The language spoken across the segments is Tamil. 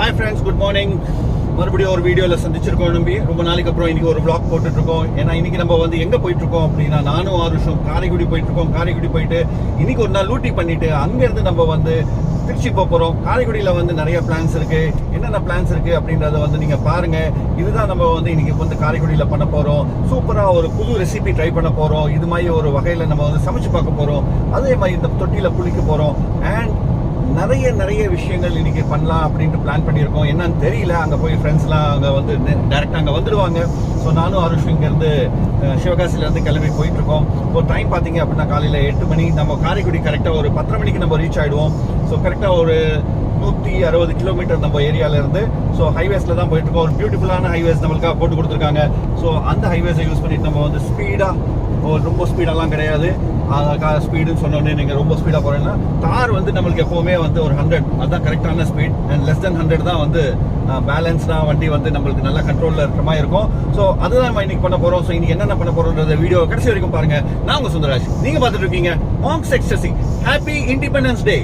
Hi friends, good morning. மறுபடியும் ஒரு வீடியோவில் சந்திச்சிருக்கோம். நம்பி ரொம்ப நாளைக்கு அப்புறம் இன்னைக்கு ஒரு vlog போட்டுட்டு இருக்கோம். ஏன்னா இன்னைக்கு நம்ம வந்து எங்கே போயிட்டு இருக்கோம் அப்படின்னா, நானும் ஆருஷும் காரைக்குடி போயிட்டு இருக்கோம். காரைக்குடி போயிட்டு இன்னைக்கு ஒரு நாள் லூட்டி பண்ணிட்டு அங்கேருந்து நம்ம வந்து திருச்சி போகிறோம். காரைக்குடியில் வந்து நிறைய பிளான்ஸ் இருக்கு. என்னென்ன பிளான்ஸ் இருக்கு அப்படின்றத வந்து நீங்க பாருங்க. இதுதான் நம்ம வந்து இன்னைக்கு வந்து காரைக்குடியில் பண்ண போறோம். சூப்பரா ஒரு புது ரெசிபி ட்ரை பண்ண போறோம். இது மாதிரி ஒரு வகையில் நம்ம வந்து சமைச்சு பார்க்க போறோம். அதே மாதிரி இந்த தொட்டியில குளிக்க போறோம். அண்ட் நிறைய விஷயங்கள் இன்னைக்கு பண்ணலாம் அப்படின்ட்டு பிளான் பண்ணியிருக்கோம். என்னன்னு தெரியல. அங்கே போய் ஃப்ரெண்ட்ஸ்லாம் அங்கே வந்து டேரெக்டாக அங்கே வந்துடுவாங்க. ஸோ நானும் அருஷ் இங்கேருந்து சிவகாசிலேருந்து கிளம்பி போயிட்டுருக்கோம். இப்போ டைம் பார்த்தீங்க அப்படின்னா காலையில் 8 மணி. நம்ம காரைக்குடி கரெக்டாக ஒரு 10:30 மணிக்கு நம்ம ரீச் ஆகிடுவோம். ஸோ கரெக்டாக ஒரு 160 கிலோமீட்டர் நம்ம ஏரியாவிலேருந்து. ஸோ ஹைவேஸில் தான் போயிட்டுருக்கோம். ஒரு பியூட்டிஃபுல்லான ஹைவேஸ் நம்மளுக்காக போட்டு கொடுத்துருக்காங்க. ஸோ அந்த ஹைவேஸை யூஸ் பண்ணிட்டு நம்ம வந்து ஸ்பீடாக, ரொம்ப ஸ்பீடெல்லாம் கிடையாது. ஸ்பீடுன்னு சொன்னோடனே நீங்கள் ரொம்ப ஸ்பீடாக போகிறீங்கன்னா, தார் வந்து நம்மளுக்கு எப்போவுமே வந்து ஒரு 100 அதுதான் கரெக்டான ஸ்பீட். அண்ட் லெஸ் தென் 100 தான் வந்து பேலன்ஸ்டாக வண்டி வந்து நம்மளுக்கு நல்லா கண்ட்ரோலில் இருக்கிற மாதிரி இருக்கும். ஸோ அதுதான் நம்ம இன்னைக்கு பண்ண போகிறோம். ஸோ இன்னைக்கு என்னென்ன பண்ண போகிறோம்ன்றத வீடியோ கடைசி வரைக்கும் பாருங்கள். நான் உங்கள் சுந்தராஜ், நீங்கள் பார்த்துட்டு இருக்கீங்க monks ecstasy. Happy independence day.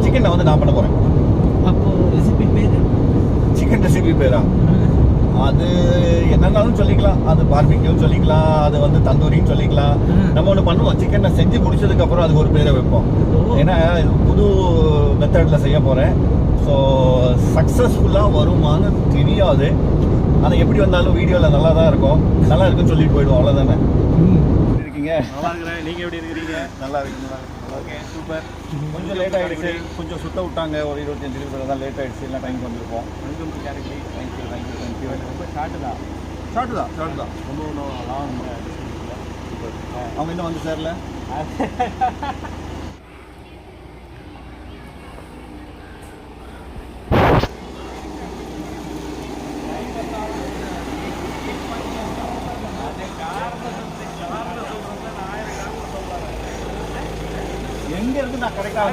Chicken வந்து நான் பண்ண போகிறேன். அப்போ ரெசிபி பேர் சிக்கன் ரெசிபி பேரா? அது என்னன்னாலும் சொல்லிக்கலாம். அது பார்பிக்யூன்னு சொல்லிக்கலாம், அது வந்து தந்தூரின்னு சொல்லிக்கலாம். நம்ம ஒன்று பண்ணுவோம், சிக்கனை செஞ்சு முடிச்சதுக்கு அப்புறம் அதுக்கு ஒரு பேரை வைப்போம். ஏன்னா இது புது மெத்தடில் செய்ய போகிறேன். ஸோ சக்ஸஸ்ஃபுல்லாக வருமானு தெரியாது. ஆனால் எப்படி வந்தாலும் வீடியோவில் நல்லா தான் இருக்கும். நல்லா இருக்குன்னு சொல்லிட்டு போயிடுவோம், அவ்வளோதானே. இருக்கீங்க? நல்லா இருக்கிறேன். நீங்கள் எப்படி இருக்கிறீங்க? நல்லா இருக்கீங்களா? Okay, super. கொஞ்சம் லேட் ஆகிடுச்சு. கொஞ்சம் சுத்த விட்டாங்க. ஒரு 25 நிமிஷம் தான் லேட் ஆகிடுச்சு. இல்லை டைம் வந்திருப்போம். தேங்க்யூ. ரொம்ப ஷார்ட்டு தான் ரொம்ப ஒன்றும் லாங். அவங்க இன்னும் வந்து சேரல. எங்க இருந்து நான் கரெக்டாக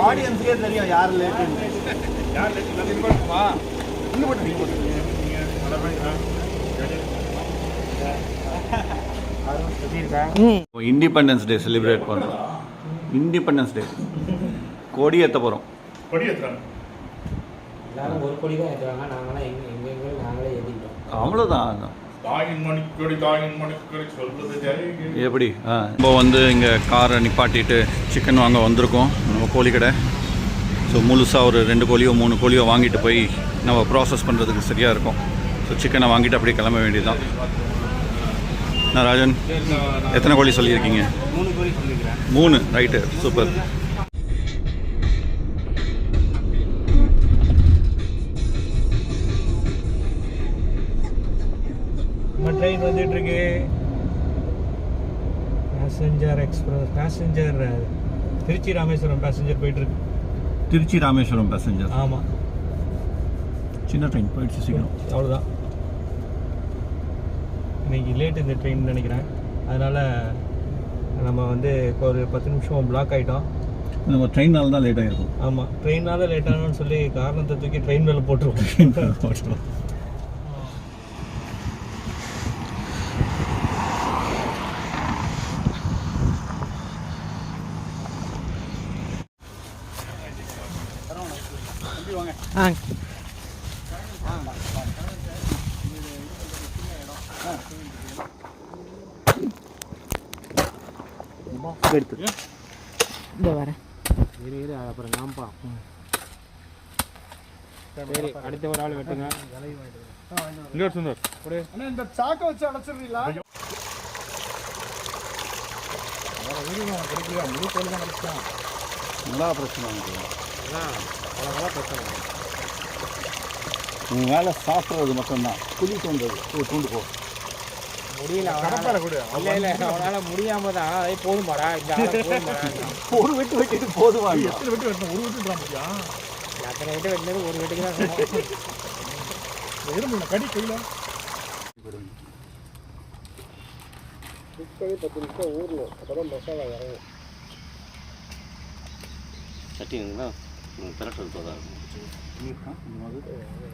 ஆடியன்ஸுக்கே தெரியும் யார் லேட்டுன்னு. இண்டிபெண்டன்ஸ் டே செலிப்ரேட் பண்ணுறோம். இண்டிபெண்டன்ஸ் டே கொடி ஏற்ற போகிறோம். எல்லாரும் ஒரு கொடி தான் ஏற்றுவாங்க. நாங்களாம் எங்கள் நாங்களே ஏற்றிக்கிட்டோம். அவ்வளோதான். எப்படி இப்போ வந்து இங்கே காரை நிப்பாட்டிட்டு சிக்கன் வாங்க வந்திருக்கோம். நம்ம கோழி கடை. ஸோ முழுசாக ஒரு 2 கோழியோ 3 கோழியோ வாங்கிட்டு போய் நம்ம ப்ராசஸ் பண்ணுறதுக்கு சரியாக இருக்கும். ஸோ சிக்கனை வாங்கிட்டு அப்படியே கிளம்ப வேண்டியதுதான். நான் ராஜன், எத்தனை கோழி சொல்லியிருக்கீங்க? 3 கோழி சொல்லியிருக்கிறேன். 3, ரைட்டு, சூப்பர். ட்ரெயின் வந்துட்டு இருக்கு. Passenger express, passenger Tiruchi Rameswaram passenger போயிட்டு இருக்கு. திருச்சி ராமேஸ்வரம் பேசஞ்சர். ஆமாம், சின்ன ட்ரெயின் போயிடுச்சு சீக்கிரம். அவ்வளோதான். இன்னைக்கு லேட் இந்த ட்ரெயின் நினைக்கிறேன். அதனால் நம்ம வந்து ஒரு 10 நிமிஷம் பிளாக் ஆகிட்டோம். நம்ம ட்ரெயினால் தான் லேட் ஆகிருக்கும். ஆமாம், ட்ரெயினால் லேட் ஆகணும்னு சொல்லி காரணத்தை தூக்கி ட்ரெயின் மேலே போட்டுருவோம். இந்த வரேன். இரு அப்புறம் காம்பா. சரி, அடுத்த ஒரு ஆள் வெட்டுங்க. இங்கே சுந்தர் இந்த சாக்கை வச்சு அடைச்சிடுறீங்களா? முழு கோழி தான் கிடைச்சா நல்லா பிரச்சனை பல பிரச்சனை. உங்கள் வேலை சாப்பிட்றது மட்டும்தான். புளி தூண்டு போ முடியல. இல்லை அவனால் முடியாமல் தான். அதே போதுமாடா, இந்த ஒரு வெட்டு வெட்டிட்டு போதுவாங்க. எத்தனை வெட்டு வெட்டணும்? ஒரு வெட்டு முடியா? அத்தனை வெட்டு வெட்டினது ஒரு வெட்டுக்கு தான். கடி கையில் 10 நிமிஷம் ஊறணும். அப்போ தான் மசாலா இறங்கும். சட்டிங்களா பிரஷர் போதா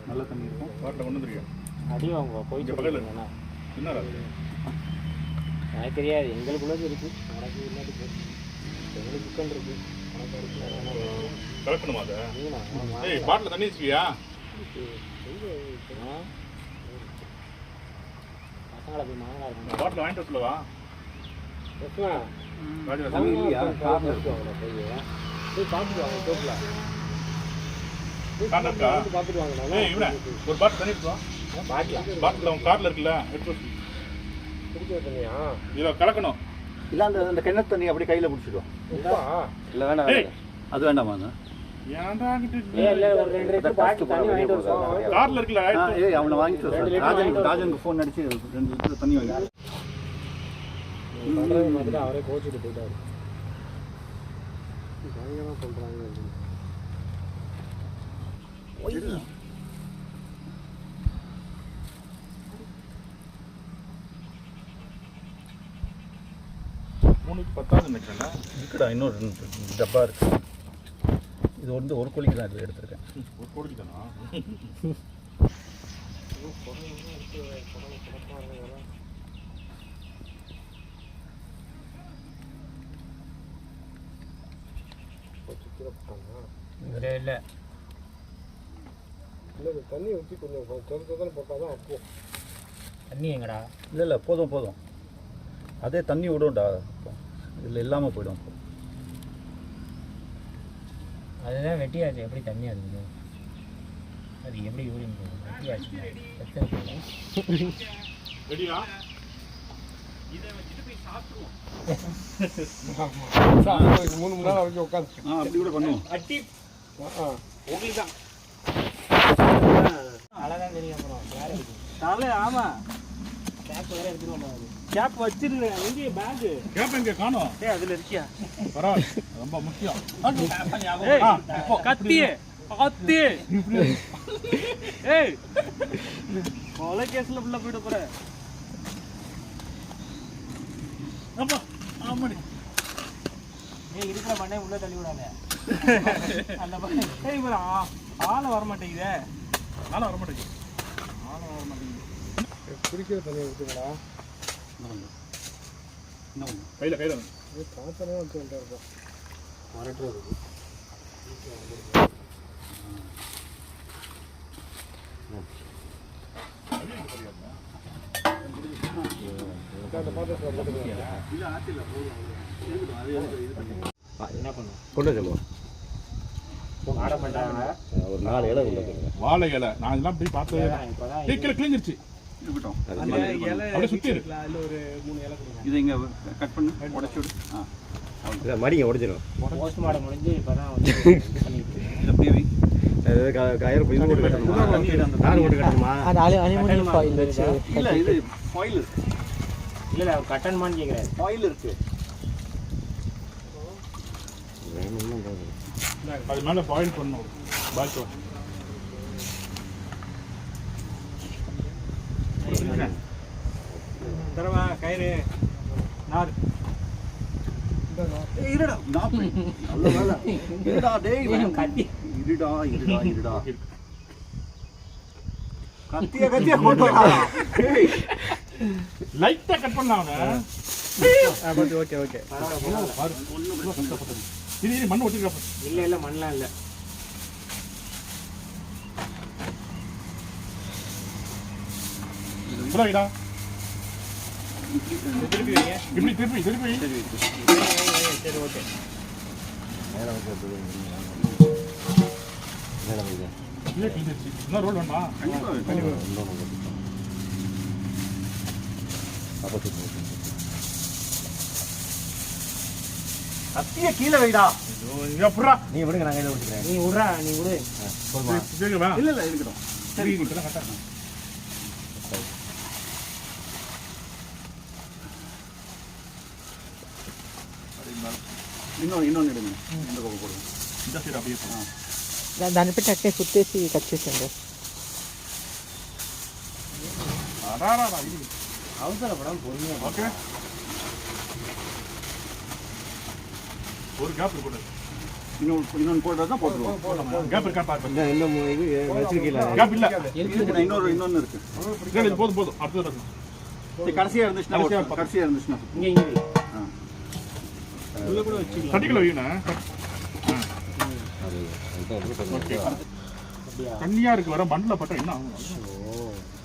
நல்ல தண்ணி இருக்கும். வாட்டில் கொண்டு வந்துருக்கேன். அடி வாங்க போயிட்டு பக்கத்தில் என்ன எனக்கு தெரியாது, எங்களுக்குள்ளது இருக்குது, உனக்கு இல்லாட்டி எங்களுக்கு சிக்கன் இருக்குது, உனக்கு இருக்கு. கலக்கணுமா அதை? ஏய் பாட்டில் தண்ணி வச்சுக்கியா? பசங்களை போய் மாங்கா இருக்கும் பாட்டில் வாங்கிட்டு வரலவா? பார்த்துட்டு வாங்க. ஒரு பாட்டில் தண்ணி எடுத்துவா. பாட்டில் உன் காரில் இருக்குல்ல, எடுத்து குடிக்கிற தண்ணியா? இதில் கலக்கணும். இல்லை அந்த கிணத்து தண்ணி அப்படியே கையில் பிடிச்சிடுவோம். இல்லை வேண்டாம் அது வேண்டாமா? ஏன்டா ஒரு 2 லிட்டர் பாட்டில் தண்ணி வாங்கிட்டு வருவோம். காரில் இருக்குல்ல, ஏய் அவனை வாங்கிட்டு ராஜனுக்கு ஃபோன் அடிச்சு 2 லிட்டர் தண்ணி வாங்கி பார்த்துட்டு அவரே கோச்சிட்டு போயிட்டாரு. பயங்கரமாக சொல்கிறாங்க. மூணுக்கு 10 நினைக்கிறேன். இருக்குடா, இன்னொரு டப்பா இருக்கு. இது வந்து ஒரு கோழிக்கு தான் இது எடுத்திருக்கேன். ஒரு கோடிக்கு தானா? இவரே இல்லை தண்ணி ஊற்றி கொஞ்சம் தான் போட்டால் தான் அப்போ தண்ணி எங்கடா? இல்லை போதும் அதே தண்ணி விடும்டா. இதில் இல்லாமல் போயிடும். அதுதான் வெட்டியாச்சு. எப்படி தண்ணி அது அது எப்படி யூரின் போகும்? வெட்டியாச்சு ரெடியா? இதை வச்சுட்டு போய் சாப்பிடுவோம். 3 மணி நேரம் வரைக்கும் உட்காந்து அப்படி கூட பண்ணுவோம். அட்டி உங்களுக்கு தான் அழகாக தெரியும். அப்புறம் வேற தலை. ஆமாம், கேப் வேற எடுத்துருவோம். கேப் வச்சிருந்தேன். எங்கேயே பேகு? கேப் எங்கே காணோம்? அதில் இருக்கியா? பரவாயில்ல, ரொம்ப முக்கியம். கத்தி ஏய் கொலை கேஸில் உள்ள போயிட போகிற. ஆமாடி, ஏய் இருக்கிற மண்ணே உள்ளே தள்ளி விடாத. அந்த ஏய் இவர் ஆளை வரமாட்டேங்குதே. ஆள வர மாட்டேங்குது. குடிக்கிற தண்ணியை ஊற்றுங்களா? கையில் காத்தனே வந்து இருப்போம். வரட்டுறது என்ன பண்ணும்? கொண்டு சொல்லுவோம். ஆட மாட்டாங்க. ஒரு 4 இலை கொண்டு வாழை இலை. நான் இதெல்லாம் போய் பார்த்தேன். இப்போதான் கீழே கிழிஞ்சிருச்சு. இருக்கட்டும். அப்படியே சுற்றி இருக்கு. அதில் ஒரு 3 இலை கொடுங்க. இதை இங்கே கட் பண்ணி உடச்சி விடு. மடிங்க உடச்சிடும். போஸ்ட்மார்ட்டம் முடிஞ்சு இப்போ தான் வந்து பண்ணிட்டு இதை அப்படியே வை. கயிறு இது போட்டு கட்டணுமா? நார் போட்டு கட்டணுமா? அது அலுமினியம் ஃபாயில் வச்சு. இல்லை இது ஃபாயில் இருக்கு. இல்லை கட்டணுமான்னு கேட்குறாரு. ஃபாயில் இருக்கு. அது மேலே பாயில் பண்ணணும். பாய்ச்சோ தரவா கயிறு நார். இருடா இருடா டேய் கத்தி இருடா கத்திய போட்டா. லைட்டா கட் பண்ணலாம். ஓகே இது மண் ஒட்டிருக்கா? இல்லை மண்ணெலாம் இல்லை. சொல்லுடா. திருப்பி வைங்க. இப்படி திருப்பி சரி ஓகே. இல்லை கிழிஞ்சிருச்சு. இன்னும் ரோல் வேணுமா? கத்திய கீழே வைடா. எப்படா நீ விடுங்க, நான் கையில் விட்டுக்கிறேன். நீ விட்றா, நீ விடு. இல்ல இருக்கட்டும். சரி இப்பதான் கரெக்டா. இன்னொன்று எடுங்க. இந்த பக்கம் போடுங்க. இந்த சைடு அப்படியே போகலாம். దాన్ని పెట్టి అట్టే కుట్టేసి కట్ చేసేయండి. அவசரப்படாமல் பொறுமையாக. ஓகே, ஒரு கேப் போடு. இன்னொன்று போடுறது தான் போட்டுருவோம். கேப் இருக்கா பாருங்க. இந்த இது வச்சிருக்கீங்களா? கேப் இல்லை. இன்னொன்று இருக்கு. இது போதும் அடுத்தது சரி, கடைசியா இருந்துச்சுன்னா கடைசியா இருந்துச்சுன்னா இங்கே ஆ. உள்ள கூட வச்சுக்கலாம். கட்டிக்கல வையுண்ணா. தண்ணியா இருக்கு வர மண்ணில் பட்டா என்ன ஆகும்?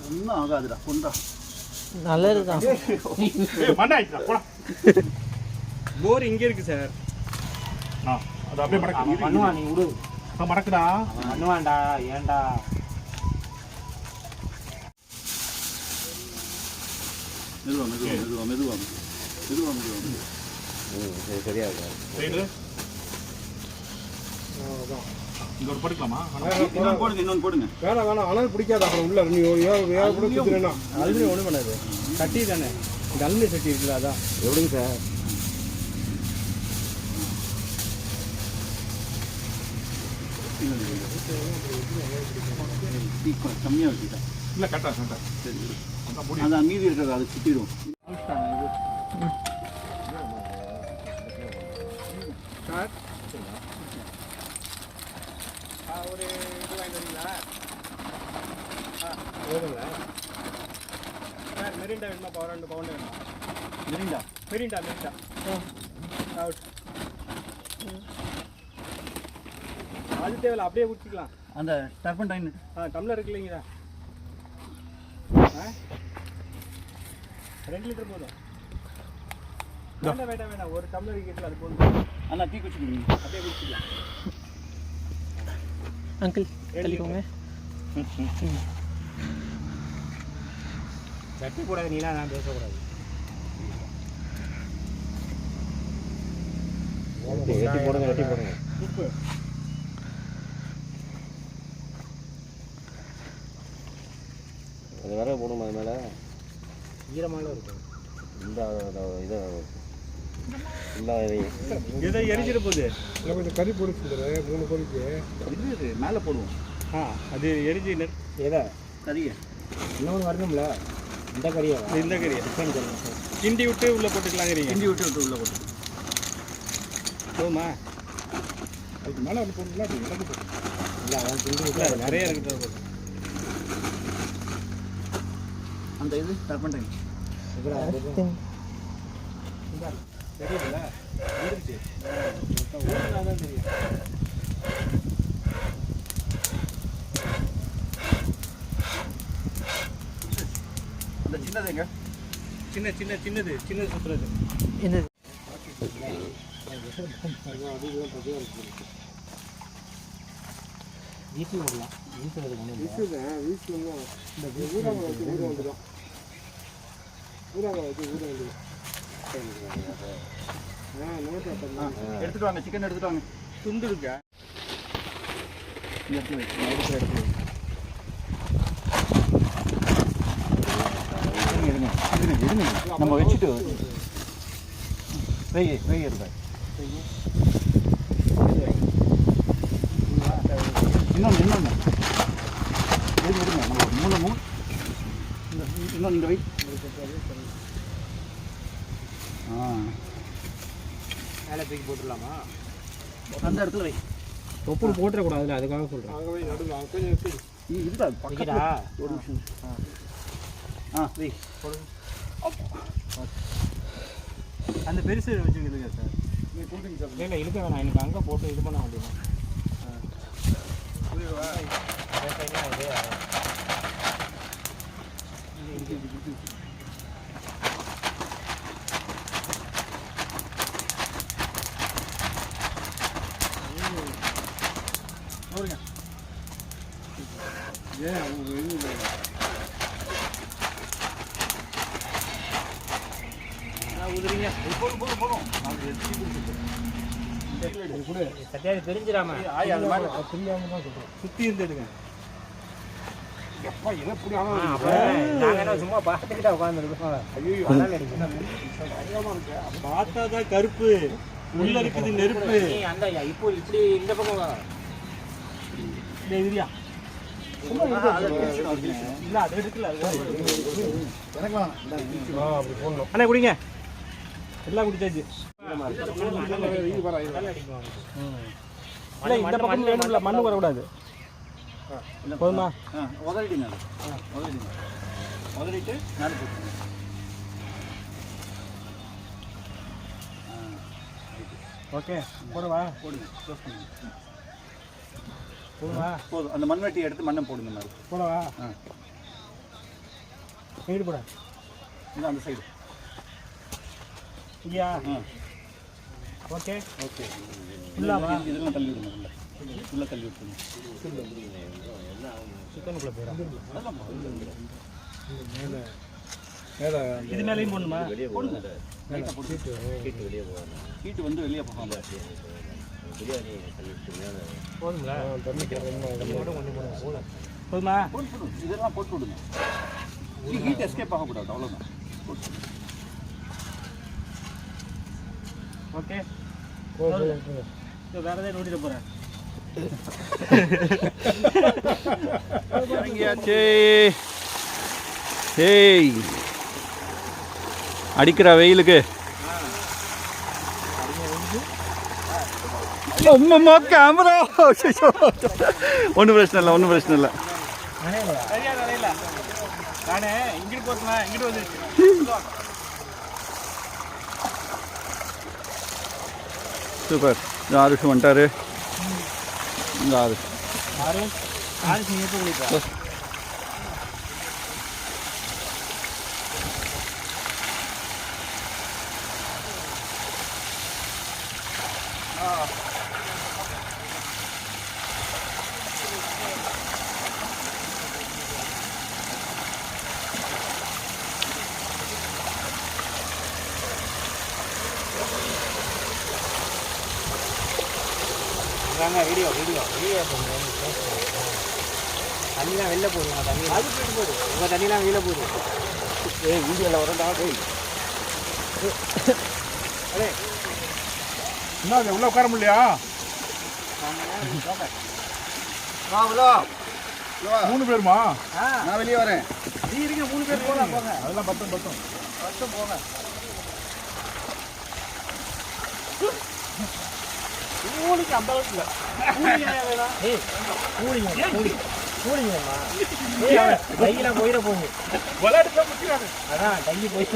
ஒன்றும் ஆகாதுடா கொண்டா. நல்லது தான். மண்ணை ஆயிடுச்சா போடா. போர் இங்கே இருக்கு சார். அது அப்படியே மடக்கு. பண்ணுவான், நீ விடு. மடக்குடா. பண்ணுவான்டா, ஏன்டா? மெதுவா மெதுவா மெதுவா மெதுவா மெதுவா மெதுவா. சரியா இருக்கா? சைடு இங்க ஒரு படுக்கலாமா? இன்னொன்று போடுங்க, இன்னொன்று போடுங்க. வேணாம் அனல் பிடிக்காது. அப்புறம் உள்ள நீ கூட குத்துறேன்னா அலுமினியம் ஒன்றும் பண்ணாது. சட்டி தானே, இந்த அலுமினியம் சட்டி இருக்குல்ல, அதான். எப்படிங்க சார்? கம்மியாக வச்சுட்டேன். இல்லை கட்டா கட்டா. சரி, அதான் மீதி இருக்கிறது அதை சுற்றிடும். ஒரு இது வாங்கி வரீங்களா? சார் மெரிண்டா வேணுமா? 2 பவுண்டு வேணுமா? சரிங்களா? மெரிண்டா அவுட். அது தேவையில்ல, அப்படியே குடிச்சிக்கலாம். அந்த டர்பன்டைன் டம்ளர் இருக்கு இல்லைங்களா? 2 லிட்டர் போதும். வேண்டாம், ஒரு டம்ளர் இருக்குல்ல, அது போதும். அண்ணா டீ குடிச்சுக்கிறீங்க, அப்படியே குடிச்சிக்கலாம். அங்கிள் தள்ளிக்கோங்க. சட்டி போடாது, நீலாம் நான் பேசக்கூடாது. வெட்டி போடுங்க. உப்பு அது வேற போடுமா? அது மேலே ஈரமாக இருக்கும். இந்த இதை இல்லை இதை எரிஞ்சிட போகுது. கொஞ்சம் கறி பொடிச்சு 3 பொடிக்கு இது மேலே போடுவோம். அது எரிஞ்சு எதை கறியை இன்னொன்று வரணும்ல. இந்த கறியை கிண்டி விட்டு உள்ளே போட்டுக்கலாங்கிறீங்க. கிண்டி விட்டு உள்ளே போட்டு போதுமா? அதுக்கு மேலே ஒன்று போடணும்னா அது இறந்து போகும். இல்லை, அதான் கிண்டி விட்டு நிறைய இருக்குது. அந்த இது டர்பன்டைன் தெரியல, வந்துருச்சு. தான் தெரியும். இந்த சின்னதுங்க, சின்னது சுற்றுறது. இந்த வீசி விடலாம். வீசுறது ஒன்றும் எடுத்துட்டு வாங்க. சிக்கன் எடுத்துட்டு வாங்க. துண்டு இருக்கா? எடுத்து வை, எடுத்து வை. இருங்க. நம்ம வச்சுட்டு வெய் இருக்க. இன்னொன்று இருங்க. நம்ம 3 இன்னொன்று இந்த வை. மேலே தூக்கி போட்டுடலாமா? அந்த இடத்துல வை. தொப்பு போட்டுறக்கூடாதுல்ல, அதுக்காக சொல்கிறேன். இதுதான் பக்கடா. ஒரு நிமிஷம். வை. அந்த பெருசு வச்சுக்கிறதுங்க சார். இல்லை இழுக்க வேணாம், எனக்கு அங்கே போட்டு இது பண்ண வேண்டியது. சத்தியாக தெரிஞ்சிடாம சுற்றி இருந்துடுங்க. நாங்கள் சும்மா பார்த்துக்கிட்டா உட்காந்துருக்கோம். பார்த்தா தான் கருப்பு, உள்ள இருக்குது நெருப்பு. அந்த இப்போ இப்படி இந்த பக்கம் எதிரியா இல்லை, அது எடுக்கல. அண்ணா குடிங்க, எல்லாம் குடிச்சாச்சு. இல்லை இந்த பக்கம் வேணும்ல, மண்ணு வரக்கூடாது. போதுமா? உதறிடுங்க. உதறிட்டு மேலே போட்டுருங்க. ஓகே போடுவா போடுங்க க்ளோஸ் பண்ணுங்க போடுவா போதும் அந்த மண்வெட்டி எடுத்து மண்ணை போடுங்க மாதிரி போடவா ஆ எங்கிட்டு போட இந்த அந்த சைடு இங்கேயா ஆ ஓகே ஓகே இல்லாமா இதெல்லாம் தள்ளி விடுங்க உள்ள தள்ளி விட்டுருங்க சிக்கனுக்குள்ளே போயிடும் மேலே இது மேலேயும் போடணுமா போடுங்க ஹீட்டு வந்து வெளியே போகாம போதுங்களா போதுமா போட்டு இதெல்லாம் போட்டு விடுங்க ஹீட் எஸ்கேப் ஆகக்கூடாது அவ்வளோதான் ஓகே வேறு ஏதாவது நோட்டிட்டு போகிறேன் இறங்கியாச்சே ஏய் அடிக்கிற வெயிலுக்கு அம்மம்மா கேமரா ஒன்றும் பிரச்சனை இல்லை ஒன்றும் பிரச்சனை இல்லை சரியா நிலையில நானே இங்கிட்டு போட்டுனா இங்கிட்டு வந்துருச்சு சூப்பர் இந்த ஆருஷ் வந்துட்டாரு இந்த ஆருஷ் ஆறு நீங்கள் எப்போ குளிப்பா வீடியோ தண்ணிலாம் வெளில போகுது தண்ணி அது போகுது உங்கள் தண்ணிலாம் வெளில போகுது வீடியோவில் வரண்டா என்ன அது உள்ள உட்கார முடியலையா 3 பேருமா நான் வெளியே வரேன் நீ இருங்க 3 பேர் போகலாம் போங்க அதெல்லாம் பத்தும் போங்க கூலிக்கு அந்த அளவுக்கு கூலிங்கம்மா கையெல்லாம் போயிட போகுது விளையாட்டு முடிக்கிறாங்க அதான் கையை போயிட்டு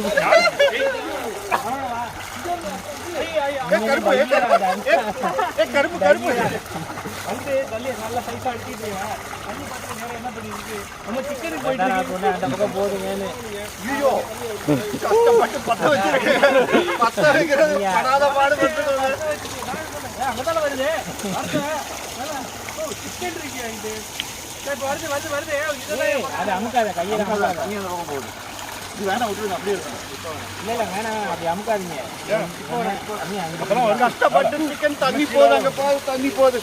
கருப்பு வந்து தள்ளி நல்லா சைஸாக அடிக்கிட்டு தண்ணி பார்த்து நேரம் என்ன பண்ணிருக்கு நம்ம சிக்கனுக்கு போயிட்டு அந்த பக்கம் போதுங்கன்னு ஐயோ கஷ்டப்பட்டு பத்த வைக்கிறது படாத பாடுபட்டு அங்கதான வருது சிக்கன் இருக்கு இது வருது அது அமுக்காத கையில போகுது இது வேணாம் விட்டுருங்க அப்படியே இருக்கணும் இல்லை வேணாம் அப்படி அமுக்காதீங்க கஷ்டப்பட்டு சிக்கன் தண்ணி போகுது அங்கே போகுது தண்ணி போகுது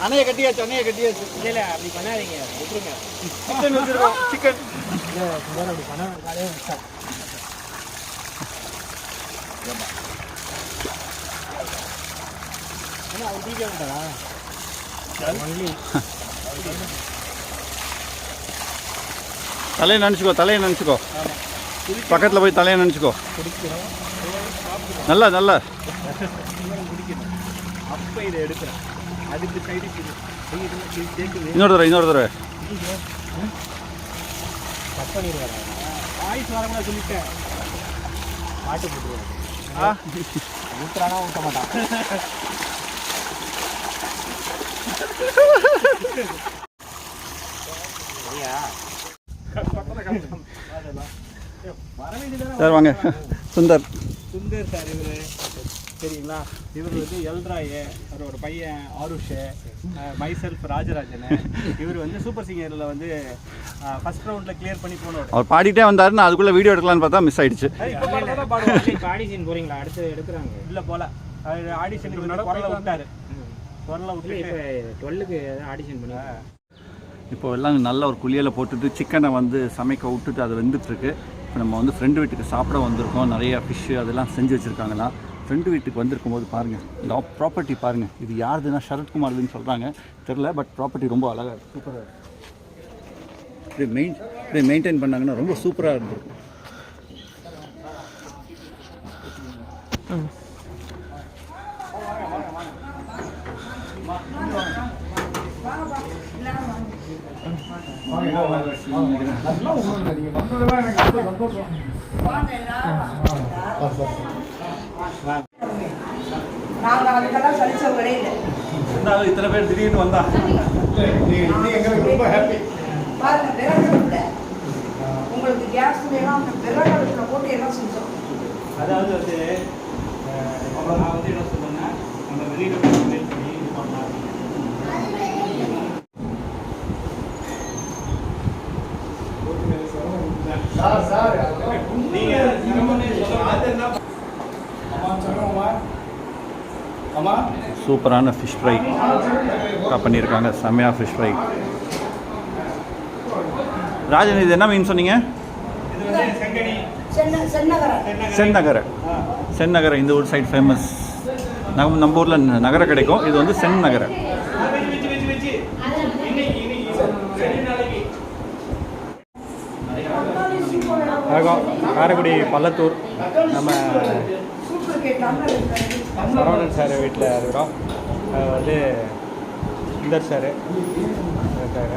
அணையை கட்டியாச்சு இல்லை அப்படி பண்ணாதீங்க விட்டுருங்க சிக்கன் வச்சிருக்கோம் சிக்கன் அப்படி பண்ணாதே அவர் டீ கேட்டாரா தலையை நினச்சிக்கோ பக்கத்தில் போய் தலையை நினச்சிக்கோ நல்லா அப்போ இதை எடுக்கிறேன் அதுக்கு சைடு இன்னொரு தடவை கட் பண்ணிடுவாங்க வாய்ஸ் வரக்கூடாது சொல்லிட்டேன் பாட்டு போட்டுருவாங்க ஊத்துறானா ஊற்ற மாட்டான் சார் வாங்க சுந்தர் சார் இவர் சரிங்களா இவர் வந்து எல்ராய் அவரோட பையன் ஆருஷ் மைசெல்ஃப் ராஜராஜன் இவர் வந்து சூப்பர் சிங்கரில் வந்து ஃபர்ஸ்ட் ரவுண்டில் கிளியர் பண்ணி போனோம் அவர் பாடிட்டே வந்தார் நான் அதுக்குள்ளே வீடியோ எடுக்கலான்னு பார்த்தா மிஸ் ஆயிடுச்சு ஆடிஷன் போகிறீங்களா அடுத்து எடுக்கிறாங்க இல்லை போல ஆடிஷனுக்கு குரலை விட்டாரு குரலை விட்டு இப்போ 12க்கு ஆடிஷன் பண்ணி இப்போ எல்லாம் நல்ல ஒரு குளியலை போட்டுட்டு சிக்கனை வந்து சமைக்க விட்டுட்டு அது வெந்துட்டுருக்கு இப்போ நம்ம வந்து ஃப்ரெண்டு வீட்டுக்கு சாப்பிட வந்திருக்கோம் நிறையா ஃபிஷ்ஷு அதெல்லாம் செஞ்சு வச்சுருக்காங்களாம் ஃப்ரெண்டு வீட்டுக்கு வந்திருக்கும் போது பாருங்கள் இந்த ப்ராப்பர்ட்டி பாருங்கள் இது யாருதுன்னா சரத்குமார்துன்னு சொல்கிறாங்க தெரில பட் ப்ராப்பர்ட்டி ரொம்ப அழகாக இருக்குது சூப்பராக இருக்குது இப்படி மெயின்டைன் பண்ணாங்கன்னா ரொம்ப சூப்பராக இருந்திருக்கும் நாங்கள் அதுக்கெல்லாம் சலிச்சவங்களே இல்லை. இருந்தாலும் இத்தனை பேர் திடீர்னு வந்தா எங்களுக்கு ரொம்ப ஹாப்பி. பாருங்க விறகடுப்புல உங்களுக்கு கேஸ் வேணும், அந்த விறகடுப்புல போட்டு எல்லாம் செஞ்சோம். அதாவது வந்து நான் வந்து என்ன சொல்லுவேன்னா நம்ம வெளியில் மேல் பண்ணி இது பண்ணலாம். சார் சூப்பரான ஃபிஷ் ஃப்ரை பண்ணியிருக்காங்க. செம்மையாக ஃபிஷ் ஃப்ரை. ராஜன், இது என்ன மீன் சொன்னீங்க? இது வந்து செங்கனி சென்னகரை செந்நகரை இந்த ஊர் சைடு ஃபேமஸ். நம்ம ஊரில் நகரை கிடைக்கும், இது வந்து செந்நகரை. காரைக்குடி பள்ளத்தூர் நம்ம சரவணன் சார் வீட்டில் இருக்கிறோம். வந்து சுந்தர் சார் இருக்காங்க.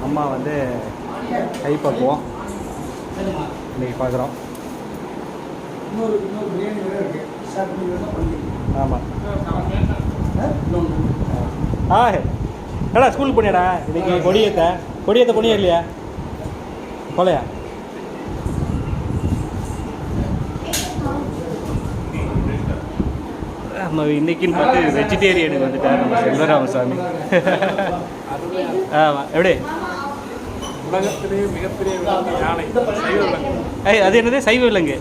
அம்மா வந்து கைப்பக்குவோம் இன்றைக்கி பார்க்குறோம். ஆமாம். ஏடா ஸ்கூலுக்கு போனியாடா இன்னைக்கு? கொடியேற்ற போனியா இல்லையா? போலையா? நம்ம இன்னைக்குன்னு பார்த்து வெஜிடேரியனுக்கு வந்துட்டார் நம்ம செல்வராமசாமி. ஆமாம். எப்படி? உலகத்திலேயே மிகப்பெரிய யானை சைவ விலங்கு. அது என்னது? சைவ விலங்கு.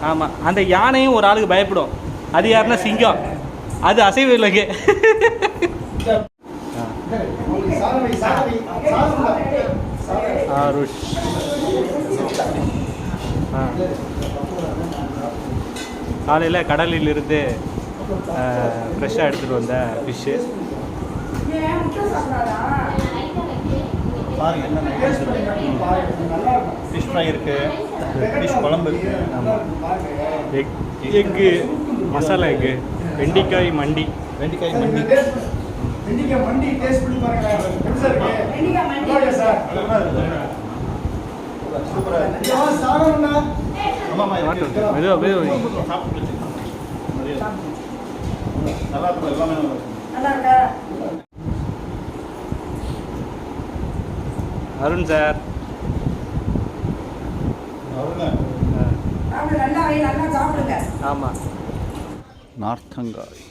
ஆமாம். அந்த யானையும் ஒரு ஆளுக்கு பயப்படும். அது யாருன்னா சிங்கம். அது அசைவ விலங்கு. ஆருஷ். காலையில் கடலில் இருந்து ஃப்ரெஷ்ஷாக எடுத்துகிட்டு வந்த ஃபிஷ்ஷு. பாருங்க என்ன ஃபிஷ் ஃப்ரை இருக்குது, ஃபிஷ் குழம்பு இருக்குது. ஆமாம். எக்கு மசாலா எக்கு, வெண்டிக்காய் மண்டி. மண்டி டேஸ்ட் பண்ணி பாருங்க. நல்லா இருக்கும், எல்லாமே நல்லா இருக்கா? அருண் சார். நல்லா சாப்பிடுங்க. ஆமாம். நார்த்தங்காய்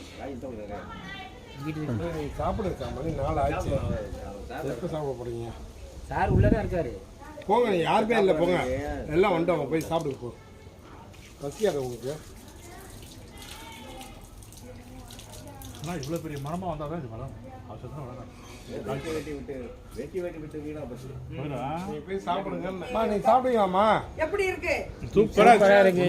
சாப்பிடுங்க. மணி 4 ஆச்சு. எப்போ சாப்பிட போறீங்க? சார் உள்ளே தான் இருக்காரு. போங்க, யாருமே இல்லை, போங்க. எல்லாம் வந்துட்டவங்க, போய் சாப்பிடுங்க. போ, பசிக்காத உங்களுக்கு. ஆனால் இவ்வளோ பெரிய மரமாக வந்தால் தான் இது மரம் அவசரம் வளரும். போய் சாப்பிடுங்க. நீ சாப்பிடுங்கம்மா. எப்படி இருக்கு? சூப்பராக இருக்கு.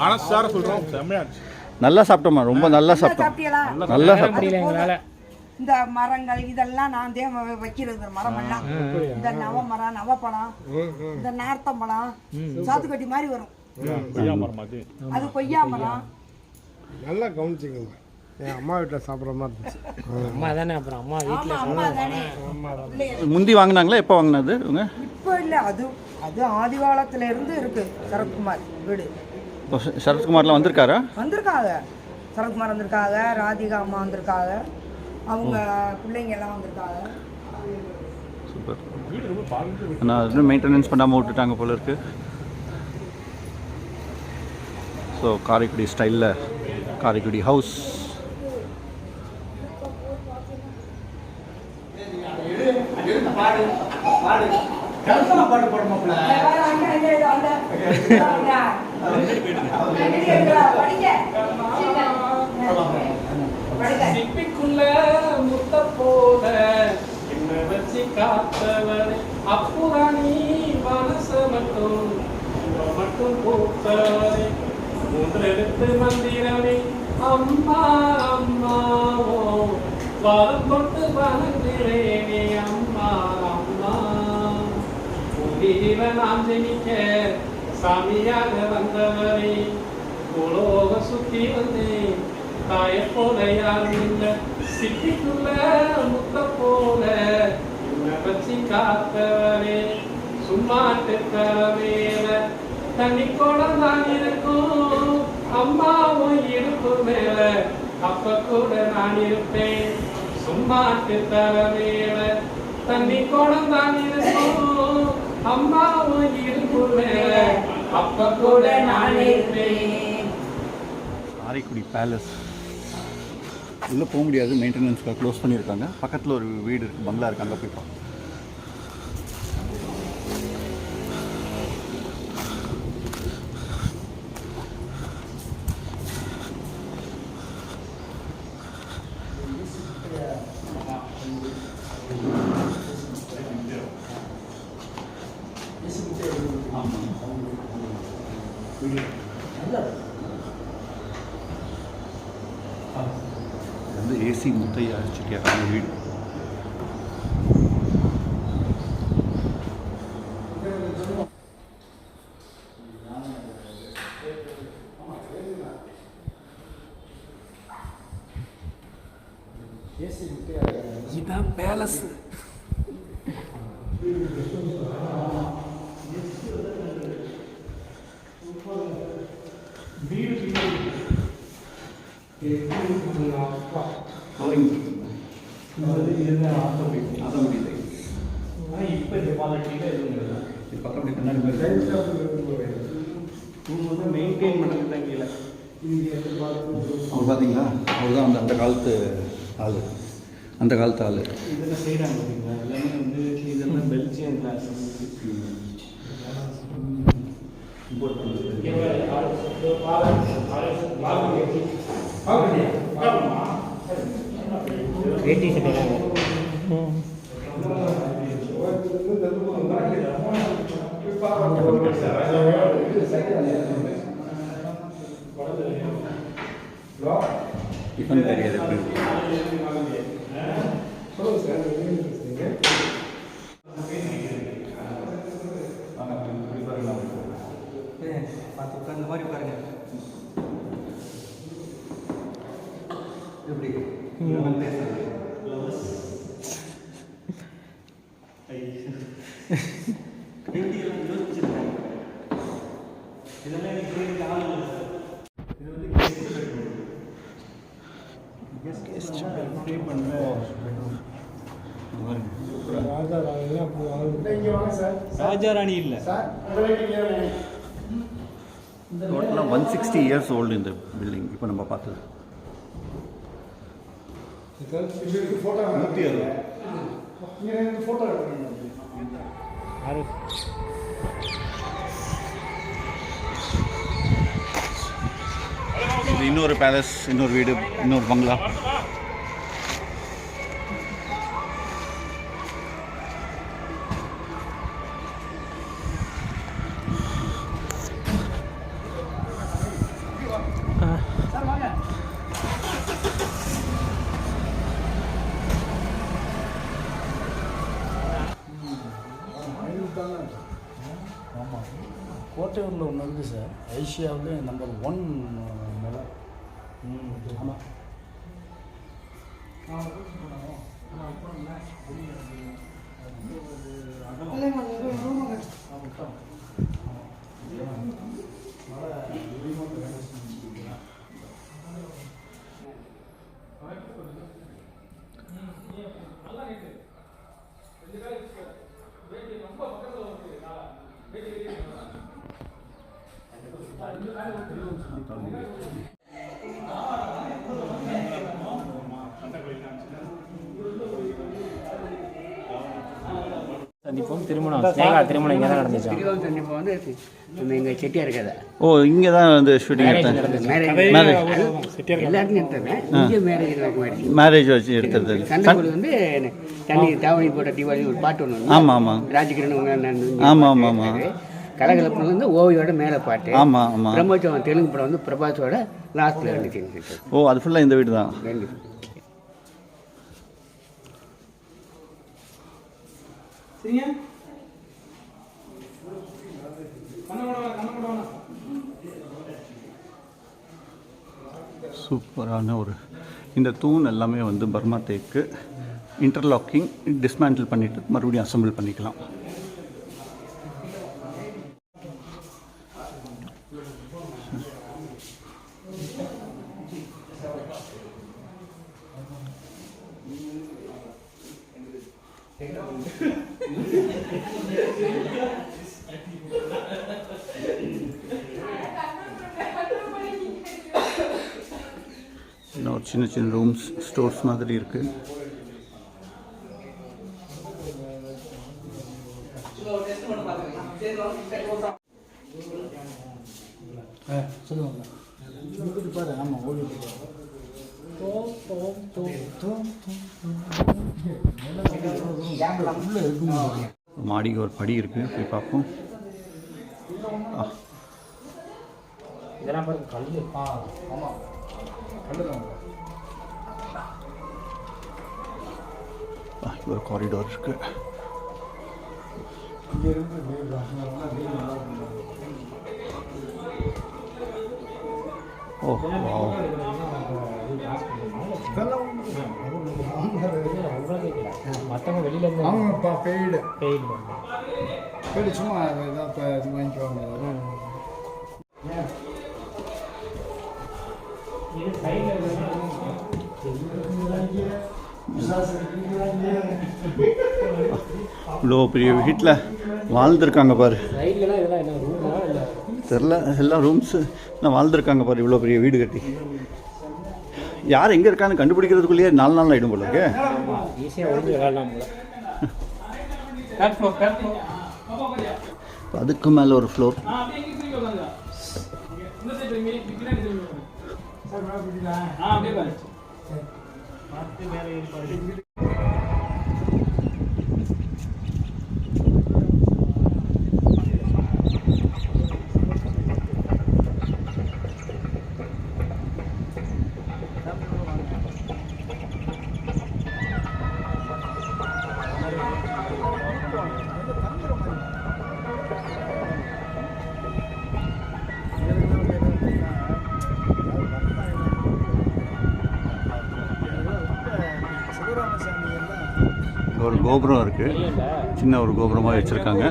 மனசார சொல்கிறோம், செம்மையா இருந்துச்சு. நல்லா சாப்பிட்டோம்மா, ரொம்ப நல்லா சாப்பிட்டோம். சாப்பிட்டீங்களா? நல்லா சாப்பிட்டோம். இந்த மரங்கள் இதெல்லாம் நான் வைக்கிறது மரம் எல்லாம். இந்த நவமரம், நவப்பழம், இந்த நார்த்தம்பழம், சாத்துக்கட்டி மாதிரி வரும். அது கொய்யா மரம். நல்லா கவனிச்சிங்க. என் அம்மா வீட்டில் சாப்பிட்ற மாதிரி இருந்துச்சு. அம்மா தானே. அப்புறம் அம்மா வீட்டில் அம்மா தானே. முந்தி வாங்கினாங்களா? எப்போ வாங்கினது இவங்க? இப்போ இல்லை, அது ஆதி காலத்துல இருந்து இருக்கு. சரத்குமார் வீடு. சரத்குமார்லாம் வந்திருக்காங்க. சரத்குமார் வந்திருக்காங்க, ராதிகா அம்மா வந்திருக்காங்க, அவங்க பிள்ளைங்க எல்லாம் வந்திருக்காங்க. சூப்பர். ஆனால் இன்னும் மெயின்டெனன்ஸ் பண்ணாமல் விட்டுட்டாங்க போல இருக்கு. ஸோ காரைக்குடி ஸ்டைலில் காரைக்குடி ஹவுஸ். பாட்டு போடுமாப்ல. சிப்பிக்குள்ள முத்த போல என்ன வச்சு காத்தவர் அப்புறாணி மனச மட்டும் போத்தவரே மூன்றெழுத்து மந்திரமே அம்மா அம்மாவோ வாரம் தொட்டு வணங்குறேனே அம்மா அம்மா புதியில நாம் ஜெனிக்க சாமியாக வந்தவரே உலோக சுத்தி வந்தேன் தாய போல யாரும் இல்லை சிட்டிக்குள்ள முத்த போல என்ன வச்சு காத்தவரே சும்மாட்டு தரவேல தண்ணி குடம் தான் இருக்கும் அம்மாவும் இடுப்பு மேல அப்ப கூட நான் இருப்பேன் சும்மாட்டு தர மேல தண்ணி குடம் தான் இருக்கும் அம்மாவும் இடுப்பு மேல அப்ப கூட நான் இருப்பேன். காரைக்குடி பேலஸ் உள்ளே போக முடியாது, மெயின்டெனன்ஸ்க்காக க்ளோஸ் பண்ணியிருக்காங்க. பக்கத்தில் ஒரு வீடு இருக்குது, பங்களா இருக்குது, அங்கே போய் பார்ப்போம். இது வந்து ஏசி முத்தையா செட்டியார் வீடு. இதான் பேலஸ். மெயின்டைன் பண்ணுறது தான் கீழே. அவர் பார்த்தீங்களா, அவர் தான் அந்த காலத்து ஆள், அந்த காலத்து ஆள். இதெல்லாம் செய்கிறாங்க பார்த்தீங்களா, எல்லாமே வந்து இதெல்லாம் பெல்ஜியன் கிளாஸ். வேட்டி சட்டை டிஃபன் தெரியாது எப்படி பார்த்து உட்கார்ந்த மாதிரி பாருங்க. எப்படி யோசிச்சிருக்காங்க. இதெல்லாம் எனக்கு கேட்க ஆள் இல்லை சார். இது வந்து கெஸ்ட் ஸ்டே பண்ணுற ராஜாராணி இல்லை சார். டோட்டலாக 160 years old இந்த பில்டிங். இப்போ நம்ம பார்த்தது 160. இது இன்னொரு பேலஸ், இன்னொரு வீடு, இன்னொரு பங்களா. கோட்டையூரில் ஒன்று இருக்குது சார், ஏஷியாவிலே நம்பர் 1 நிலம். ஆமாம். சந்திப்போம். திருமணம் ஸ்னேகா திருமணம் இங்கே தான் நடந்துச்சு. இப்போ வந்து எங்கள் செட்டியார் கதை. ஓ, இங்கே தான் வந்து ஷூட்டிங் எடுத்தேன். எல்லாருக்கும் எடுத்தேன். இங்கே மேரேஜ் மாதிரி மேரேஜ் வச்சு எடுத்தது. சண்டைக்குழு வந்து தண்ணி தாவணி போட்ட தீபாவளி ஒரு பாட்டு ஒன்று. ஆமாம் ஆமாம். ராஜகிரண் ஆமாம் ஆமாம் ஆமாம். கலகலப்புல வந்து ஓவியோட மேலே பாட்டு. ஆமாம் ஆமாம். பிரம்மோற்சவம் தெலுங்கு படம் வந்து பிரபாஸோட லாஸ்ட்டில் இருந்துச்சு. ஓ, அது ஃபுல்லாக இந்த வீடு தான். சரியா சூப்பரான ஒரு இந்த தூண் எல்லாமே வந்து பர்மா தேக்கு. இன்டர்லாக்கிங் டிஸ்மேண்டில் பண்ணிவிட்டு மறுபடியும் அசம்பிள் பண்ணிக்கலாம். இன்னும் ஒரு சின்ன சின்ன ரூம்ஸ் ஸ்டோர்ஸ் மாதிரி இருக்குது. பாரு ஆமாம் ஓடி மாடிக்கு ஒரு படி இருக்குது, போய் பார்ப்போம். இதெல்லாம் பாருங்க கல்லு. ஆமாம் கல்லு தான். ஒரு காரிடார் இருக்குது. ஓ வாவ். மற்றவங்க வெளியில இருந்து ஆமாப்பா பெய்டு பெய்டு சும்மா இதான் இப்போ இது வாங்கிக்குவாங்க. இது சைடில் இவ்வளோ பெரிய வீட்டில் வாழ்ந்துருக்காங்க பாரு. சைட்லலாம் இதெல்லாம் என்ன ரூமா இல்லை தெரில, எல்லாம் ரூம்ஸு நான் வாழ்ந்துருக்காங்க பாரு. இவ்வளோ பெரிய வீடு கட்டி யார் எங்கே இருக்கான்னு கண்டுபிடிக்கிறதுக்குள்ளேயே 4 நாள் ஆகிடும் போல இருக்கு. ஈஸியாக ஒழிஞ்சு விளாடலாம் போல. அதுக்கு மேலே ஒரு ஃப்ளோர். ஒரு கோபுரம் இருக்குது, சின்ன ஒரு கோபுரமாக வச்சுருக்காங்க.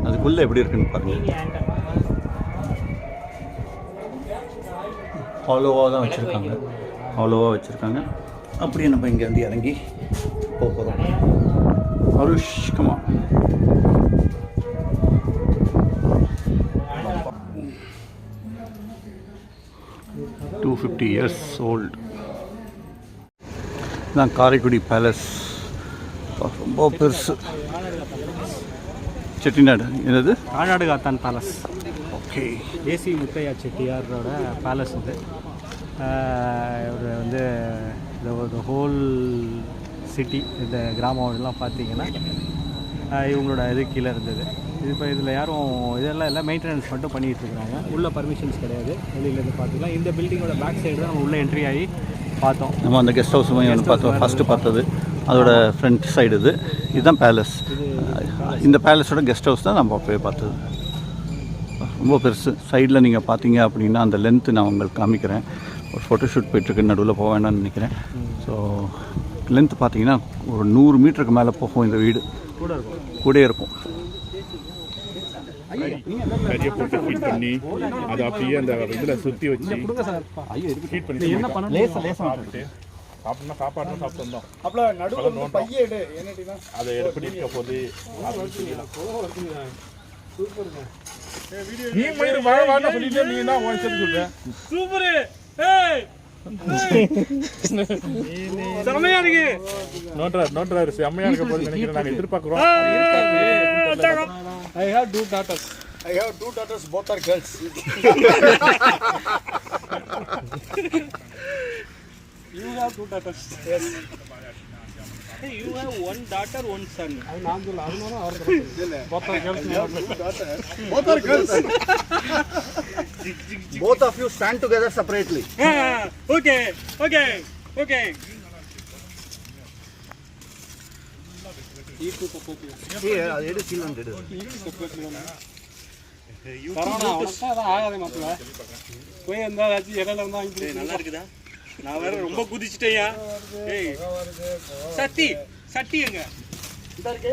அதுக்குள்ளே எப்படி இருக்குன்னு பாருங்கள். ஹாலோவாக தான் வச்சுருக்காங்க, ஹாலோவாக வச்சுருக்காங்க. அப்படியே நம்ம இங்கேருந்து இறங்கி போக போகிறோம். அருஷ் கமா 250 இயர்ஸ் ஓல்டு. இதுதான் காரைக்குடி பேலஸ். ரொம்ப பெருசு. செட்டிநாடு என்னது? Kanadukathan palace. Okay. AC Muthiah செட்டியாரோட பேலஸ் இது. இவர் வந்து இந்த ஹோல் சிட்டி, இந்த கிராமம் இதெல்லாம் பார்த்தீங்கன்னா இவங்களோட இது கீழே இருந்தது. இது இப்போ இதில் யாரும் இதெல்லாம் எல்லாம் மெயின்டெனன்ஸ் மட்டும் பண்ணிகிட்டு இருக்கிறாங்க. உள்ள பர்மிஷன்ஸ் கிடையாது, வெளியிலேருந்து பார்த்துக்கலாம். இந்த பில்டிங்கோட பேக் சைடு தான் நம்ம உள்ளே என்ட்ரி ஆகி பார்த்தோம். நம்ம அந்த கெஸ்ட் ஹவுஸ் வந்து பார்த்தோம், ஃபஸ்ட்டு பார்த்தது அதோட ஃப்ரண்ட் சைடு. இதுதான் பேலஸ். இந்த பேலஸோட கெஸ்ட் ஹவுஸ் தான் நம்ம போய் பார்த்தது. ரொம்ப பெருசு. சைடில் நீங்கள் பார்த்தீங்க அப்படின்னா அந்த லென்த்து நான் உங்களுக்கு காமிக்கிறேன். ஒரு ஃபோட்டோஷூட் போயிட்டுருக்கு, நடுவில் போக வேண்டாம்னு நினைக்கிறேன். ஸோ லென்த்து பார்த்தீங்கன்னா ஒரு 100 மீட்டருக்கு மேலே போகும் இந்த வீடு. கூட இருக்கும். நிறைய போட்டு ஹீட் பண்ணி அதை அப்படியே அந்த இதில் சுற்றி வச்சு ஹீட் பண்ணி என்ன பண்ண சாப்பிட்னா சாப்பாடுனா சாப்பிட்டு வந்தோம். அப்போ நடுவில் பைய எடு என்னட்டினா அதை எப்படி இருக்க போது நீ மயிறு வாழ வாழ சொல்லிட்டு நீ தான் ஒன் செட் சொல்ற. சூப்பரு. செம்மையா இருக்கு. நோட்றாரு செம்மையா இருக்க போது நினைக்கிறேன். நாங்கள் எதிர்பார்க்குறோம். I have two daughters. Both are girls. You have 2 daughters. Yes. Hey, you have 1 daughter, 1 son. Both are girls. Both are girls. Both of you stand together separately. Okay. அது எடு, கீழே வந்து எடு. நல்லா இருக்குதா? நான் வேற ரொம்ப குதிச்சிட்டேயா. ஏய் சட்டி எங்க? இந்த இருக்கு.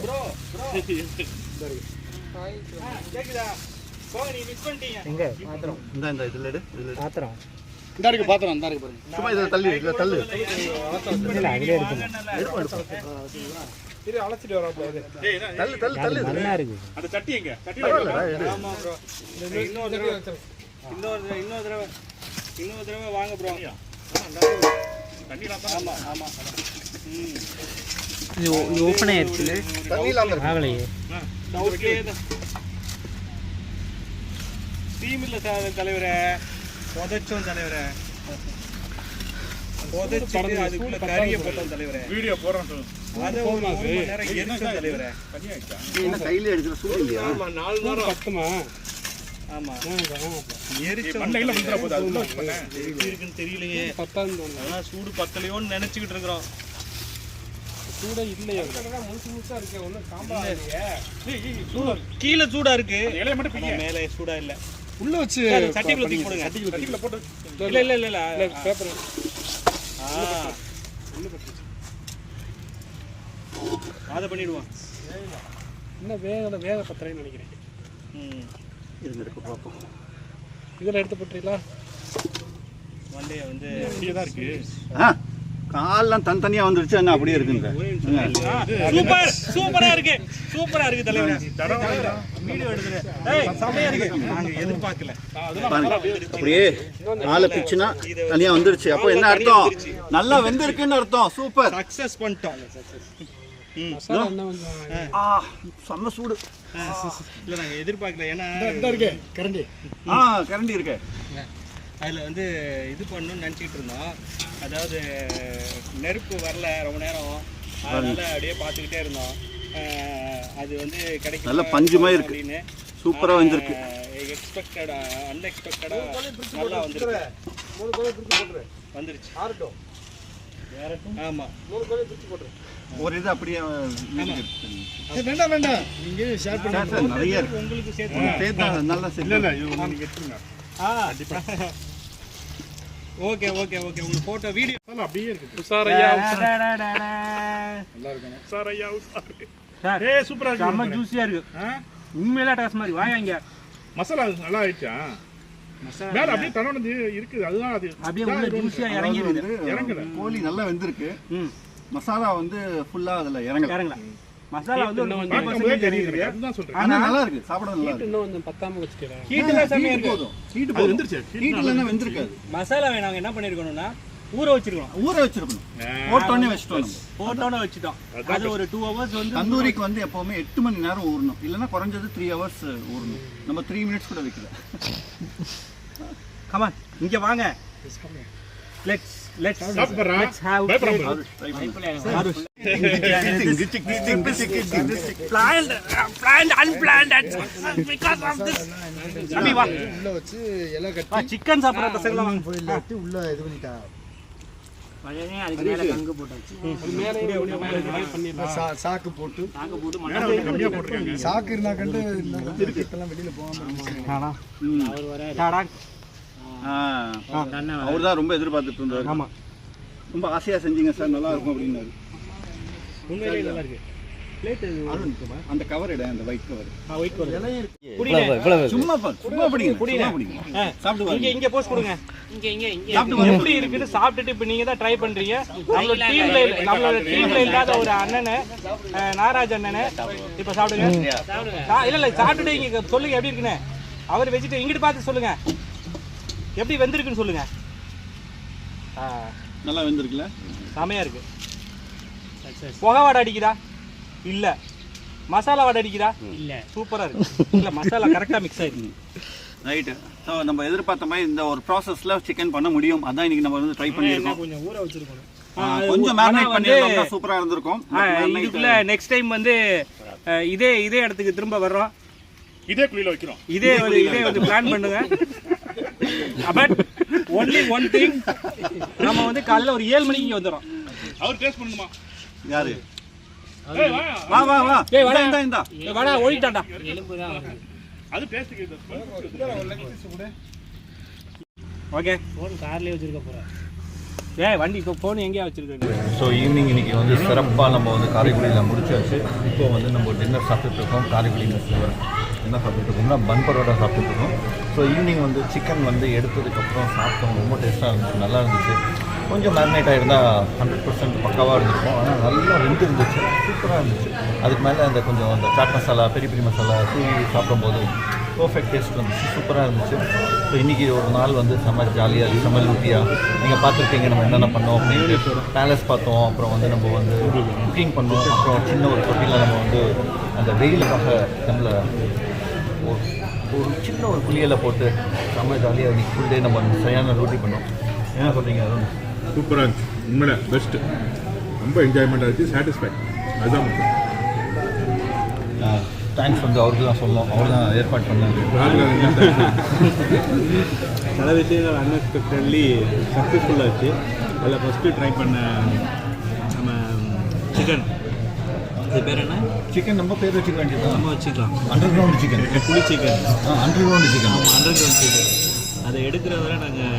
ப்ரோ கேக்குதா? போங்க, நீ மிஸ் பண்ணிட்டீங்க. எங்க பாத்திரம் இந்த இதில் எடு, இதில் எடு. பாத்திரம் இந்த இருக்கு பாத்திரம் இந்த இருக்கு பாருங்க. சும்மா இதில் தள்ளு இதில் தள்ளு. இரு அழைச்சிட்டு வரோம். தள்ளு தள்ளு தள்ளு. நல்லா இருக்கு. அந்த சட்டி எங்க சட்டி ஆமா ப்ரோ. இன்னொரு தடவை வாங்க ப்ரோ. தண்ணிலாம் ஆமா ஆமா. இது ஓப்பன் ஆயிடுச்சு. தண்ணி இல்லாமல் இருக்கு. ஆகலையே. டீம் இல்ல தலைவரே, புதைச்சோம் தலைவரே, புதைச்சிட்டு அதுக்குள்ள கறியை போட்டோம் தலைவரே. வீடியோ போடுறோம் சொல்லு. அதை ஒரு 1 மணி நேரம் எரிச்சோம் தலைவரே. என்ன கையில் எடுக்கிற சூடு இல்லையா? ஆமா 4 நேரம் பத்துமா? ஆமா எரிச்சோம் மண்டையில விழுந்துற போது அது உள்ள வச்சு பண்ண எப்படி இருக்குன்னு தெரியலையே. பத்தான்னு தோணுது. அதான் சூடு பத்தலையோன்னு நினைச்சுக்கிட்டு இருக்கிறோம். சூடே இல்லையா? முழுசா இருக்கு. ஒன்றும் சாம்பார் இல்லையே. கீழே சூடா இருக்கு, இலைய மட்டும் ஆனா மேலே சூடா இல்ல. உள்ள வச்சு சட்டிக்குள்ள தூக்கி போடுங்க. சட்டிக்குள்ள போட்டு இல்ல பேப்பர் அதை பண்ணிடுவோம். இன்னும் வேக பத்திரைன்னு நினைக்கிறேன். இருந்திருக்கு பார்ப்போம். இதில் எடுத்து போட்டுறீங்களா? வண்டியை வந்து அப்படியே தான் இருக்கு. கால்லாம் தனித்தனியாக வந்துருச்சு, என்ன அப்படியே இருக்குங்க. சூப்பரா இருக்கு தலைவர். வீடியோ எடுக்கிறேன். செமையா இருக்கு. நாங்க எதிர்பார்க்கல. அப்படியே ஆளை பிச்சுனா தனியாக வந்துருச்சு. அப்போ என்ன அர்த்தம்? நல்லா வெந்திருக்குன்னு அர்த்தம். சூப்பர், சக்சஸ் பண்ணிட்டோம். மசாலா என்ன கொஞ்சம் செம்ம சூடு. இல்ல நாங்க எதிர்பார்க்கல. ஏன்னா இந்த இருக்கு கரண்டி. கரண்டி இருக்கு. அதில் வந்து இது பண்ணணும்னு நினச்சிக்கிட்டு இருந்தோம். அதாவது நெருப்பு வரல ரொம்ப நேரம், அதனால அப்படியே பார்த்துக்கிட்டே இருந்தோம். அது வந்து கிடைக்கும் நல்ல பஞ்சுமா இருக்கு. அப்படின்னு சூப்பராக வந்திருக்கு. எக்ஸ்பெக்டடா அன்எக்ஸ்பெக்டடாக நல்லா வந்துருக்கு. 3 கோழி பிரிச்சு போட்டுரு. வந்துருச்சு. ஆறட்டும். ஆமாம் 3 கோழி பிரிச்சு போட்டுரு. ஒரு இது அப்படியே வேண்டாம் நீங்க ஷேர் பண்ணி நிறைய இருக்கு. உங்களுக்கு சேர்த்து நல்லா இல்ல இல்ல இது நீங்க எடுத்துங்க. ஓகே உங்க போட்டோ வீடியோ அப்படியே இருக்கு. உசாரையா சாரையா சார் ஏய் சூப்பரா இருக்கு. செம்ம ஜூஸியா இருக்கு. உண்மையிலே டேஸ்ட் மாதிரி வாங்க. மசாலா நல்லா ஆயிடுச்சா? மேல அப்படியே தனோனது இருக்குது. அதுதான் அது அப்படியே உள்ள ஜூஸியா இறங்குது. கோழி நல்லா வெந்திருக்கு. மசாலா வந்து ஃபுல்லா அதுல இறங்கல. மசாலா வந்து பார்க்கும்போதே தெரியுது. அதுதான் சொல்றேன். ஆனா நல்லா இருக்கு, சாப்பிட நல்லா இருக்கு. இன்னும் கொஞ்சம் பத்தாம வச்சுக்கிறேன். ஹீட்ல செமையா இருக்கு. போதும், ஹீட் அது வெந்துருச்சு. ஹீட் இல்லைன்னா வெந்திருக்காது. மசாலா நாங்க என்ன பண்ணிருக்கணும்னா ஊற வச்சிருக்கோம். ஊற வச்சிருக்கணும். போட்டோன்னே வச்சிட்டோம். போட்டோன்னு வச்சுட்டோம். அது ஒரு 2 hours வந்து தந்தூரிக்கு வந்து எப்பவுமே 8 மணி நேரம் ஊறணும். இல்லைன்னா குறைஞ்சது 3 hours ஊறணும். நம்ம 3 minutes கூட வைக்கல. கமான் இங்க வாங்க. let's have planned unplanned because of this. அபி வா உள்ள வச்சு இலை கட்டி சிக்கன் சாப்பிடுற பசங்களா வாங்க. போயில கட்டி உள்ள இது பண்ணிட்டா. அதுக்கு மேல கங்கு போட்டாச்சு. மேலே பண்ணிடலாம். சாக்கு போட்டு கம்மியா போட்டுருக்காங்க. சாக்கு இருந்தா கண்டு இதெல்லாம் வெளியில போகாம அவர் வர டாடாக் அவர் தான் ரொம்ப எதிர்பார்த்துட்டு இருந்தாரு. ஆமா ரொம்ப ஆசையா செஞ்சீங்க சார், நல்லா இருக்கும் அப்படின்னாரு. உண்மையிலேயே நல்லா இருக்கு. பிளேட் அந்த கவர் இடம், அந்த ஒயிட் கவர். ஒயிட் கலர் சும்மா சும்மா பிடிங்க. சாப்பிட்டு இங்க போஸ்ட் கொடுங்க. இங்க எப்படி இருக்குன்னு சாப்பிட்டுட்டு இப்ப நீங்க தான் ட்ரை பண்றீங்க. நம்மளோட டீம்ல இல்லாத ஒரு அண்ணனை, நாராஜ் அண்ணனை இப்ப சாப்பிடுங்க. இல்ல சாப்பிட்டுட்டு இங்க சொல்லுங்க எப்படி இருக்குன்னு. அவர் வெஜிடேரியன் இங்கிட்டு பார்த்து சொல்லுங்க எப்படி வெந்திருக்குன்னு சொல்லுங்க. நல்லா வெந்திருக்குல்ல? செமையா இருக்கு. புகை வாடை அடிக்குதா? இல்ல. மசாலா வாடை அடிக்குதா? இல்ல. சூப்பரா இருக்கு. இல்ல மசாலா கரெக்டா மிக்ஸ் ஆயிருக்கு. ரைட்டு. ஸோ நம்ம எதிர்பார்த்த மாதிரி இந்த ஒரு ப்ராசஸ்ல சிக்கன் பண்ண முடியும். அதான் இன்னைக்கு நம்ம வந்து ட்ரை பண்ணியிருக்கோம். கொஞ்சம் ஊற வச்சிருக்கோம். கொஞ்சம் மேரினேட் பண்ணிருந்தா சூப்பரா இருந்திருக்கும். இதுக்குள்ள நெக்ஸ்ட் டைம் வந்து இதே இடத்துக்கு திரும்ப வர்றோம். இதே குழியில வைக்கிறோம். இதே வந்து பிளான் பண்ணுங்க. பட் ஒன்லி ஒன் திங், நம்ம வந்து காலைல ஒரு 7 மணிக்கு வந்துடும். அவர் டேஸ்ட் பண்ணுமா? யாரு? ஏய் வா வா வா. ஏய் வாடா இந்தா. வாடா ஓடிட்டான்டா. எலும்பு தான் அது டேஸ்ட் கேக்குது. ஓகே போன் கார்லயே வச்சிருக்க போறேன். ஏய் வண்டி இப்போ ஃபோன் எங்கேயா வச்சிருக்கீங்க? ஸோ ஈவினிங் இன்னைக்கு வந்து சிறப்பாக நம்ம வந்து காரைக்குடியில் முடிச்சாச்சு. இப்போ வந்து நம்ம டின்னர் சாப்பிட்டுட்டு இருக்கோம் காரைக்குடி மெஸ்ல. என்ன சாப்பிட்டுட்டு இருக்கோம்னா பன் பரோட்டா சாப்பிட்டுட்டு இருக்கோம். ஸோ ஈவினிங் வந்து சிக்கன் வந்து எடுத்ததுக்கப்புறம் சாப்பிட்டோம். ரொம்ப டேஸ்ட்டாக இருந்துச்சு, நல்லா இருந்துச்சு. கொஞ்சம் மேரினேட் ஆகிருந்தால் 100% பக்காவாக இருந்திருக்கும். ஆனால் நல்லா வெந்து இருந்துச்சு, சூப்பராக இருந்துச்சு. அதுக்கு மேலே அந்த கொஞ்சம் அந்த சாட் மசாலா, பெரிய பெரிய மசாலா தூவி சாப்பிடும்போது பர்ஃபெக்ட் டேஸ்ட் வந்துச்சு, சூப்பராக இருந்துச்சு. ஸோ இன்றைக்கி ஒரு நாள் வந்து செம்ம ஜாலியாக செம்ம லூட்டியாக நீங்கள் பார்த்துருப்பீங்க நம்ம என்னென்ன பண்ணோம் அப்படின்ட்டு. பேலஸ் பார்த்தோம், அப்புறம் வந்து நம்ம வந்து குக்கிங் பண்ணோம், அப்புறம் சின்ன ஒரு தொட்டியில் நம்ம வந்து அந்த வெயிலுக்காக நம்மளை ஒரு சின்ன ஒரு குளியலை போட்டு செம்ம ஜாலியாக இன்றைக்கி ஃபுல் டே நம்ம சரியான லூட்டி பண்ணோம். என்ன சொல்கிறீங்க அருண்? சூப்பராக இருந்துச்சு, உண்மையில பெஸ்ட்டு. ரொம்ப என்ஜாய்மெண்ட்டாக இருந்துச்சு, சாட்டிஸ்ஃபை. அதுதான் முக்கியம். தேங்க்ஸ் வந்து அவருக்கு தான் சொல்லணும், அவர் தான் ஏற்பாடு பண்ணாங்க. சில விஷயங்கள் அன்எக்ஸ்பெக்டட்லி சக்ஸஸ்ஃபுல்லாச்சு. அதில் ஃபஸ்ட்டு ட்ரை பண்ண நம்ம சிக்கன், அது பேர் என்ன? சிக்கன் நம்ம பேர் வச்சுக்க வேண்டியது நம்ம வச்சுக்கலாம். அண்டர் கிரவுண்ட் சிக்கன், புளி சிக்கன். Under ground chicken. ஆமாம், அண்டர் கிரவுண்ட் சிக்கன். அதை எடுக்கிற வரை நாங்கள்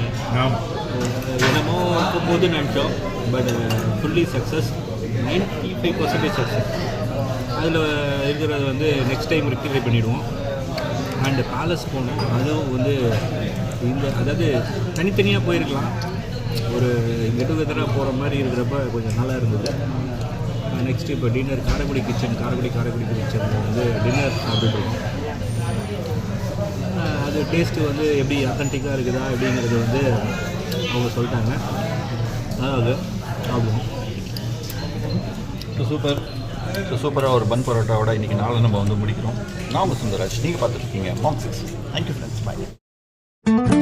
என்னமோ இருக்கும்போது நினச்சோம். But fully success, 95% success. அதில் இருக்கிறது வந்து நெக்ஸ்ட் டைம் ரெக்டிஃபை பண்ணிவிடுவோம். அண்டு பேலஸ் போனோம், அதுவும் வந்து அதாவது தனித்தனியாக போயிருக்கலாம். ஒரு கெட் டுகெதராக போகிற மாதிரி இருக்கிறப்ப கொஞ்சம் நல்லா இருந்தது. நெக்ஸ்ட்டு இப்போ டின்னர் காரைக்குடி கிச்சன் வந்து டின்னர் சாப்பிட்டுருக்கோம். அது டேஸ்ட்டு வந்து எப்படி அத்தன்டிக்காக இருக்குதா அப்படிங்கிறது வந்து அவங்க சொல்லிட்டாங்க. அதாவது சாப்பிடுவோம். ஸோ சூப்பராக ஒரு பன் பரோட்டாவோட இன்றைக்கி நாளை நம்ம வந்து முடிக்கிறோம். நான் சுந்தராஜ், நீங்கள் பார்த்துருக்கீங்க மாம் 6. தேங்க்யூ ஃப்ரெண்ட்ஸ், பாய்.